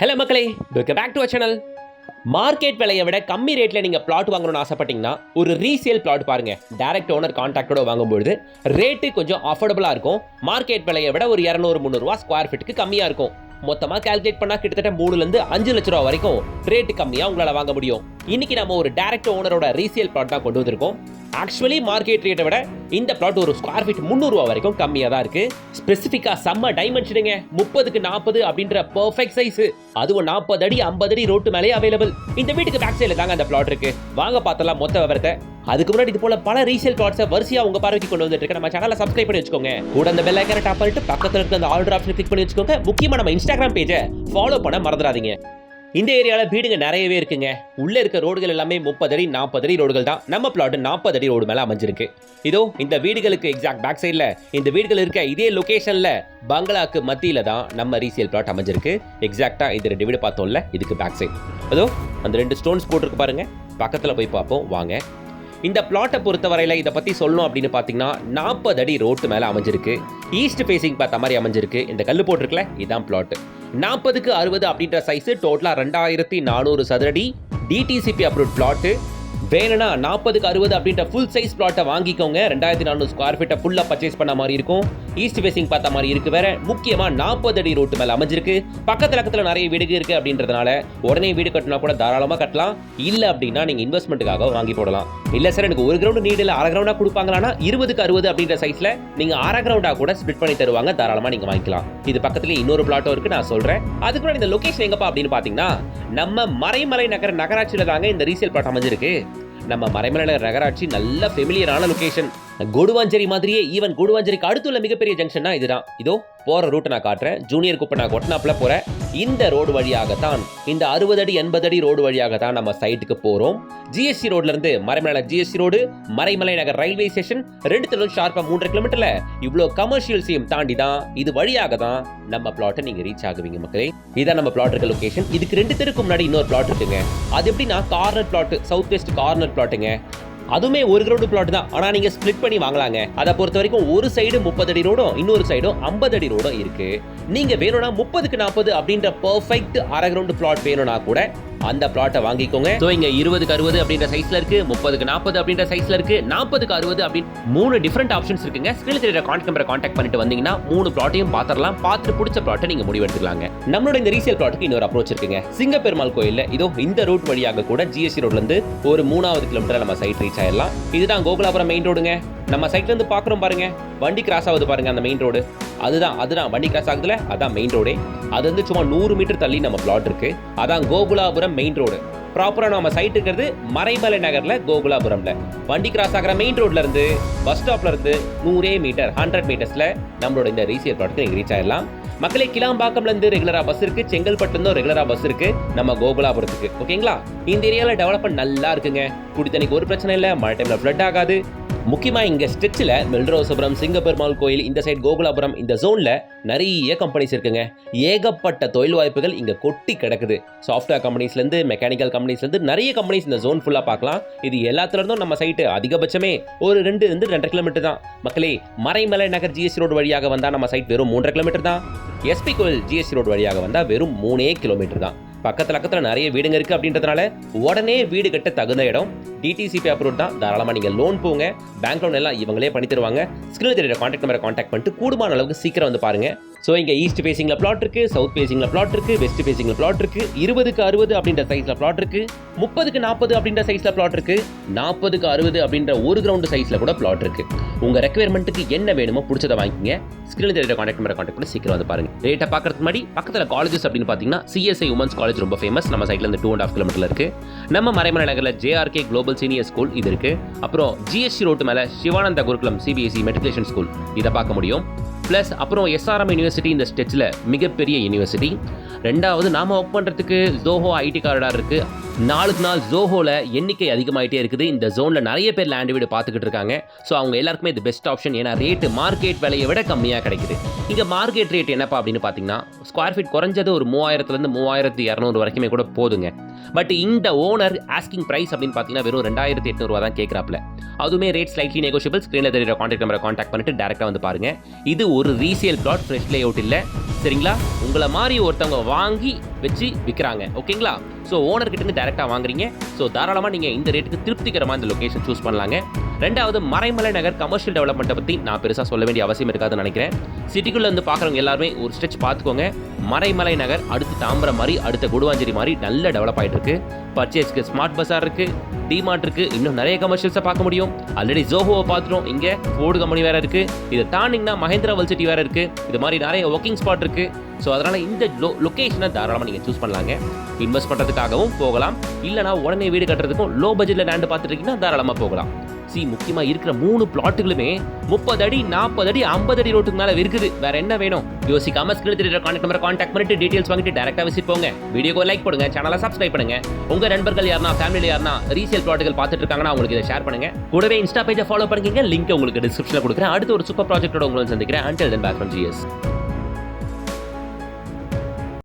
Hello மக்களே, welcome back to our channel. Market விலையை விட கம்மி ரேட்டில் நீங்கள் பிளாட் வாங்கணும்னு ஆசைப்பட்டீங்கன்னா ஒரு ரீசேல் பிளாட் பாருங்க. டைரக்ட் ஓனர் கான்டாக்டோட வாங்கும்போது ரேட்டு கொஞ்சம் அஃபோர்டபுளாக இருக்கும். மார்க்கெட் விலையை விட ஒரு 200-300 ஸ்கொயர் ஃபீட்டுக்கு கம்மியாக இருக்கும். மொத்தமாக கால்குலேட் பண்ணால் கிட்டத்தட்ட 3 to 5 லட்ச ரூபா வரைக்கும் ரேட்டு கம்மியாக உங்களால் வாங்க முடியும். இன்னைக்கு நம்ம ஒரு டைரக்ட் ஓனரோட ரீசேல் பிளாட் தான் கொண்டு வந்திருக்கோம். ஆக்சுவலி மார்க்கெட் ரேட்டை விட இந்த பிளாட் ஒரு ஸ்கொயர் ஃபீட் 300 ரூபா வரைக்கும் கம்மியாக தான் இருக்கு. ஸ்பெசிஃபிக்கா செம்ம டைமென்ஷனுங்க. 30x40 அப்படின்ற பெர்ஃபெக்ட் சைஸ். அதுவும் 40 அடி 50 அடி ரோட்டு மேலே அவைலபிள். இந்த வீட்டுக்கு பேக் சைடில் தாங்க அந்த பிளாட் இருக்கு. வாங்க பார்த்தலாம் மொத்த விவரத்தை. அதுக்கு முன்னாடி இது போல பல ரீசேல் பிளாட்ஸை வரிசையா உங்க பார்வைக்கு கொண்டு வந்துட்டு இருக்க நம்ம சேனலை சப்ஸ்கிரைப் பண்ணி வச்சுக்கோங்க. கூட அந்த பெல் ஐகானை டாப் பண்ணிட்டு பக்கத்துல இருக்க அந்த ஆல் ஆப்ஷன் கிளிக் பண்ணி வச்சுக்கோங்க. முக்கியமா நம்ம இன்ஸ்டாகிராம் பேஜை ஃபாலோ பண்ண மறந்துடாதீங்க. இந்த ஏரியால வீடுங்க நிறையவே இருக்குங்க. உள்ள இருக்க ரோடுகள் எல்லாமே 30 அடி 40 அடி ரோடுகள் தான். நம்ம பிளாட் 40 அடி ரோடு மேல அமைஞ்சிருக்கு. இதோ இந்த வீடுகளுக்கு எக்ஸாக்ட் பேக் சைட்ல இந்த வீடுகள் இருக்க இதே லொகேஷன்ல பங்களாக்கு மத்தியில தான் நம்ம ரீசேல் பிளாட் அமைஞ்சிருக்கு. எக்ஸாக்டா இது 2 வீடு பார்த்தோம்ல, இதுக்கு பேக் சைட் அதோ அந்த 2 ஸ்டோன்ஸ் போட்டுருக்கு பாருங்க. பக்கத்துல போய் பார்ப்போம் வாங்க. இந்த பிளாட்டை பொறுத்தவரையில இதை பத்தி சொல்லணும் அப்படின்னு பாத்தீங்கன்னா 40 அடி ரோட்டு மேல அமைஞ்சிருக்கு. ஈஸ்ட் ஃபேசிங் பார்த்த மாதிரி அமைஞ்சிருக்கு. இந்த கல்லு போட்டிருக்கல, இதான் பிளாட். 40x60 அப்படின்ற சைஸ், டோட்டலா 2400 சதுரடி, டிடிசிபி அப்ரூவ்ட் பிளாட். வேணும்னா 40x60 அப்படின்ற ஃபுல் சைஸ் பிளாட்டை வாங்கிக்கோங்க. 2400 ஸ்கொயர் ஃபீட்டை ஃபுல்லா பர்ச்சேஸ் பண்ண மாதிரி இருக்கும். ஈஸ்ட் ஃபேசிங் பார்த்த மாதிரி இருக்கு. வேற முக்கியமா 40 அடி ரோட்டு மேல அமைஞ்சிருக்கு. பக்கத்துல நிறைய வீடுகள் இருக்கு அப்படின்றதுனால உடனே வீடு கட்டினா கூட தாராளமா கட்டலாம். இல்ல அப்படின்னா நீங்க இன்வெஸ்ட்மெண்ட்டுக்காக வாங்கி போடலாம். இல்ல சார் எனக்கு ஒரு கிரவுண்ட் நீடு இல்ல 1/2 கிரவுண்டா கொடுப்பாங்களான்னா 20x60 அப்படின்ற சைஸ்ல நீங்க 1/2 கிரவுண்டா கூட ஸ்பிளிட் பண்ணி தருவாங்க. தாராளமா நீங்க வாங்கிக்கலாம். இது பக்கத்துல இன்னொரு பிளாட்டும் இருக்கு, நான் சொல்றேன். அதுக்கு முன்னாடி இந்த லொகேஷன் எங்கப்பா அப்படின்னு பாத்தீங்கன்னா நம்ம மறைமலை நகராட்சியில தாங்க இந்த ரீசேல் பிளாட் அமைஞ்சிருக்கு. நம்ம மறைமலை நகராட்சி நல்ல ஃபெமிலியரான லொகேஷன். கொடுவாஞ்சேரி மாதிரியே ஈவன் கொடுவாஞ்சேரிக்கு அடுத்துள்ள மிகப்பெரிய ஜங்ஷன்னா இதுதான். இதோ போற ரூட் நான் காட்டுறேன். ஜூனியர் குப்பை நான் கொட்டனாப்ல போற இந்த ரோடு வழியாகத்தான், இந்த 60 அடி 80 அடி ரோடு வழியாக தான் நம்ம சைட்டுக்கு போறோம். ஜிஎஸ்டி ரோட்ல இருந்து மறைமலை ஜிஎஸ்டி ரோடு, மறைமலை நகர் ரயில்வே ஸ்டேஷன் 2 ஷார்ப்பா 3 கிலோமீட்டர்ல இவ்வளவு கமர்ஷியல்ஸையும் தாண்டி தான் இது வழியாக தான் நம்ம பிளாட்டை நீங்க ரீச் ஆகுவீங்க மக்களே. இதான் நம்ம பிளாட் இருக்க லொகேஷன். இதுக்கு 2 தெருக்கு முன்னாடி இன்னொரு பிளாட் இருக்குங்க. அது எப்படின்னா corner flat, south west corner பிளாட்டுங்க. அதுமே ஒரு கிரவுண்ட் பிளாட் தான். ஆனா நீங்க ஸ்பிளிட் பண்ணி வாங்கலாங்க. அதை பொறுத்த வரைக்கும் ஒரு சைடு 30 அடி ரோடும் இன்னொரு சைடும் 50 அடி ரோடும் இருக்கு. நீங்க வேணும்னா 30x40 அப்படின்ற பெர்ஃபெக்ட் 1/2 கிரவுண்ட் பிளாட் வேணும்னா கூட அந்த பிளாட்டை வாங்கிக்கோங்க. சோ இங்க 20x60 அப்படின்ற சைஸ்ல இருக்கு, 30x40 அப்படின்ற சைஸ்ல இருக்கு, 40x60 அப்படின்னு 3 டிஃபரெண்ட் ஆப்ஷன்ஸ் இருக்குங்க. ஸ்கிரீன்ல தெரியற கான்டாக்ட் நம்பரை கான்டாக்ட் பண்ணிட்டு வந்தீங்கன்னா 3 பிளாட்டையும் பாத்துறலாம். பார்த்து பிடிச்ச பிளாட்டை நீங்க முடிவு எடுத்துக்கலாங்க. நம்மளோட இந்த ரீசேல் பிளாட்டுக்கு இன்னொரு அப்ரோச் இருக்குங்க. சிங்கப்பெருமாள் கோயில்ல இதோ இந்த ரூட் வழியாக கூட ஜிஎஸ்டி ரோட்ல இருந்து ஒரு 3வது கிலோமீட்டர் நம்ம சைட் ரீச் ஆயிடலாம். இதுதான் கோகுலாபுரம் மெயின் ரோடுங்க. நம்ம சைட்ல இருந்து பாக்குறோம் பாருங்க, வண்டி கிராஸ் ஆகுது பாருங்க அந்த மெயின் ரோடு. அதுதான் வண்டி கிராஸ் ஆகுதுல, அதான் மெயின் ரோடே. அது வந்து சும்மா 100 மீட்டர் தள்ளி நம்ம பிளாட் இருக்கு. அதான் கோகுலாபுரம் மெயின் ரோடு. ப்ராப்பரா நம்ம சைட் இருக்கிறது மறைமலை நகர்ல கோகுலாபுரம்ல. வண்டி கிராஸ் ஆகிற மெயின் ரோட்ல இருந்து பஸ் ஸ்டாப்ல இருந்து 100 மீட்டர் 100 மீட்டர்ஸ்ல நம்மளோட இந்த ரீசேல் பிளாட்டுக்கு நீங்க ரீச் ஆயிடலாம். மக்களே, கிளாம்பாக்கம்ல இருந்து ரெகுலரா பஸ் இருக்கு, செங்கல்பட்டுல இருந்து ரெகுலரா பஸ் இருக்கு நம்ம கோகுலாபுரத்துக்கு. ஓகேங்களா? இந்த ஏரியால டெவலப்மெண்ட் நல்லா இருக்குங்க. குடி தண்ணிக்கு ஒரு பிரச்சனை இல்ல, மழை டைம்ல ஃப்ளட் ஆகாது. முக்கியமா இங்க ஸ்ட்ரெச்சில் மெல்ரோசபுரம், சிங்கப்பெருமாள் கோயில், இந்த சைடு கோகுலாபுரம், இந்த ஜோன்ல நிறைய கம்பெனிஸ் இருக்குங்க. ஏகப்பட்ட தொழில் வாய்ப்புகள் இங்க கொட்டி கிடக்குது. சாஃப்ட்வேர் கம்பெனிஸ்ல இருந்து மெக்கானிக்கல் கம்பெனிஸ்ல இருந்து நிறைய கம்பெனிஸ் இந்த ஜோன் ஃபுல்லா பார்க்கலாம். இது எல்லாத்துல இருந்தும் நம்ம சைட்டு அதிகபட்சமே ஒரு 2 கிலோமீட்டர் தான். மக்களே, மறைமலை நகர் ஜிஎஸ்டி ரோடு வழியாக வந்தா நம்ம சைட் வெறும் 3.5 கிலோமீட்டர் தான். எஸ்பி கோயில் ஜிஎஸ்டி ரோடு வழியாக வந்தா வெறும் 3 கிலோமீட்டர் தான். பக்கத்துல நிறைய வீடுங்க இருக்கு அப்படின்றதுனால உடனே வீடு கட்ட தகுந்த இடம். டிடிசிபி அப்ரூவ் தான். தாராளமா நீங்க லோன் போங்க. பேங்க் லோன் எல்லாம் இவங்களே பண்ணி தருவாங்க. ஸ்கிரீன்ல தெரியற கான்டாக்ட் நம்பரை கான்டாக்ட் பண்ணிட்டு கூடுமான அளவுக்கு சீக்கிரம் வந்து பாருங்க. சோ இங்க ஈஸ்ட் ஃபேசிங்ல பிளாட் இருக்கு, சவுத் ஃபேசிங்ல பிளாட் இருக்கு, வெஸ்ட் ஃபேசிங்ல பிளாட் இருக்கு, 20x60 அப்படின்ற சைஸ்ல பிளாட் இருக்கு, 30x40 அப்படின்ற சைஸ்ல பிளாட் இருக்கு, 40x60 அப்படின்ற ஒரு கிரவுண்ட் சைஸ்ல கூட பிளாட் இருக்கு. உங்க ரெக்யர்மெண்ட்டுக்கு என்ன வேணுமோ பிடிச்சதை வாங்கிக்கங்க. ஸ்கிரீன்ல தெரியற கான்டாக்ட் நம்பரை கான்டாக்ட் பண்ணி சீக்கிரம் வந்து பாருங்க. ரேட்டை பார்க்கறதுக்கு முன்னாடி பக்கத்துல காலேஜஸ் அப்படின்னு பாத்தீங்கன்னா சிஎஸ்ஐ உமன்ஸ் காலேஜ் ரொம்ப ஃபேமஸ். நம்ம சைட்ல இருந்து 2.5 கிலோமீட்டர்ல இருக்கு. நம்ம மறைமலை நகர்ல ஜேஆர்கே குளோபல் சீனியர் ஸ்கூல் இது இருக்கு. அப்புறம் ஜிஎஸ்டி ரோட்டு மேல சிவானந்த குருகுலம் சிபிஎஸ்இ மெட்ரிகுலேஷன் ஸ்கூல் இதை பார்க்க முடியும். பிளஸ் அப்புறம் எஸ்ஆர்எம் யூனிவர்சிட்டி இந்த ஸ்டேட்ல மிகப்பெரிய யூனிவர்சிட்டி. 2வது நாம ஒர்க் பண்றதுக்கு ஜோஹோ ஐடி காரிடார் இருக்கு. நாளுக்கு நாள் ஜோஹோல எண்ணிக்கை அதிகமாயிட்டே இருக்குது. இந்த ஜோனில் நிறைய பேர் லேண்ட் வீடு பார்த்துக்கிட்டு இருக்காங்க. ஸோ அவங்க எல்லாருக்குமே இது பெஸ்ட் ஆப்ஷன். ஏன்னா ரேட்டு மார்க்கெட் விலையை விட கம்மியாக கிடைக்குது. இங்கே மார்க்கெட் ரேட் என்னப்பா அப்படின்னு பார்த்தீங்கன்னா, ஸ்கொயர் ஃபீட் குறைஞ்சது ஒரு 3000லேருந்து 3200 வரைக்குமே கூட போதுங்க. பட் இந்த ஓனர் ஆஸ்கிங் ப்ரைஸ் அப்படின்னு பார்த்தீங்கன்னா வெறும் 2800 தான் கேட்குறாப்ல. அதுவுமே ரேட் ஸ்லைட்லி நெகோஷியபிள். ஸ்க்ரீனில் தெரியுற கான்டாக்ட் நம்பரை கான்டாக்ட் பண்ணிட்டு டேரெக்டாக வந்து பாருங்க. இது ஒரு resale flat, fresh layout இல்லை, சரிங்களா? உங்களை மாதிரி ஒருத்தவங்க வாங்கி வச்சு விற்கிறாங்க, ஓகேங்களா? ஸோ ஓனர்கிட்ட டேரெக்டாக வாங்குறீங்க. ஸோ தாராளமாக நீங்கள் இந்த ரேட்டுக்கு திருப்திகரமாக இந்த லொக்கேஷன் சூஸ் பண்ணலாங்க. ரெண்டாவது, மறைமலை நகர் கமர்ஷியல் டெவலப்மெண்ட்டை பற்றி நான் பெருசாக சொல்ல வேண்டிய அவசியம் இருக்காதுன்னு நினைக்கிறேன். சிட்டிக்குள்ளே வந்து பார்க்குறவங்க எல்லாருமே ஒரு ஸ்ட்ரெச் பார்த்துக்கோங்க. மறைமலை நகர் அடுத்து தாம்பரம் மாதிரி, அடுத்த குடுவாஞ்சேரி மாதிரி நல்ல டெவலப் ஆகிட்டு இருக்கு. பர்ச்சேஸ்க்கு ஸ்மார்ட் பஸார் இருக்குது, டிமார்ட் இருக்குது, இன்னும் நிறைய கமர்ஷியல்ஸை பார்க்க முடியும். ஆல்ரெடி ஜோஹோவை பார்த்துட்டோம், இங்கே ஃபோர்டு கம்பெனி வேறு இருக்குது. இதை தாண்டிங்கன்னா மஹேந்திரா வேர்ல்ட் சிட்டி வேறு இருக்குது. இது மாதிரி நிறைய ஒர்க்கிங் ஸ்பாட் இருக்குது. ஸோ அதனால் இந்த லொக்கேஷனை தாராளமாக நீங்கள் சூஸ் பண்ணலாங்க. இன்வெஸ்ட் பண்ணுறதுக்காகவும் போகலாம், இல்லைனா உடனே வீடு கட்டுறதுக்கும் லோ பட்ஜெட்டில் லேண்டு பார்த்துட்டு இருக்கீங்கன்னா தாராளமாக போகலாம். முக்கியமாக இருக்கிற 3 பிளாட்டுகளுமே 30 அடி 40 அடி 50 அடி ரோட்டுக்கு மேலே இருக்குது. வேற என்ன வேணும்? யோசிக்காம ஸ்கிரீன் தெரியுற கான்டாக்ட் நம்பரை கான்டாக்ட் பண்ணிட்டு டீடைல்ஸ் வாங்கிட்டு டேரெக்டாக விசிட் போங்க. வீடியோக்கு லைக் பண்ணுங்க, சேனலை சப்ஸ்கிரைப் பண்ணுங்க. உங்க நண்பர்கள் யாருனா, ஃபேமிலியில் யாருனா ரீசேல் பிளாட்டுகள் பார்த்துட்டு இருக்காங்கன்னா உங்களுக்கு இதை ஷேர் பண்ணுங்க. கூடவே இன்ஸ்டா பேஜை ஃபாலோ பண்ணிக்கங்க. லிங்க் உங்களுக்கு டிஸ்கிரிப்ஷனில் கொடுக்குறேன். அடுத்து ஒரு சூப்பர் ப்ராஜெக்டோட உங்களை சந்திக்கிறேன். Until then, back from GS.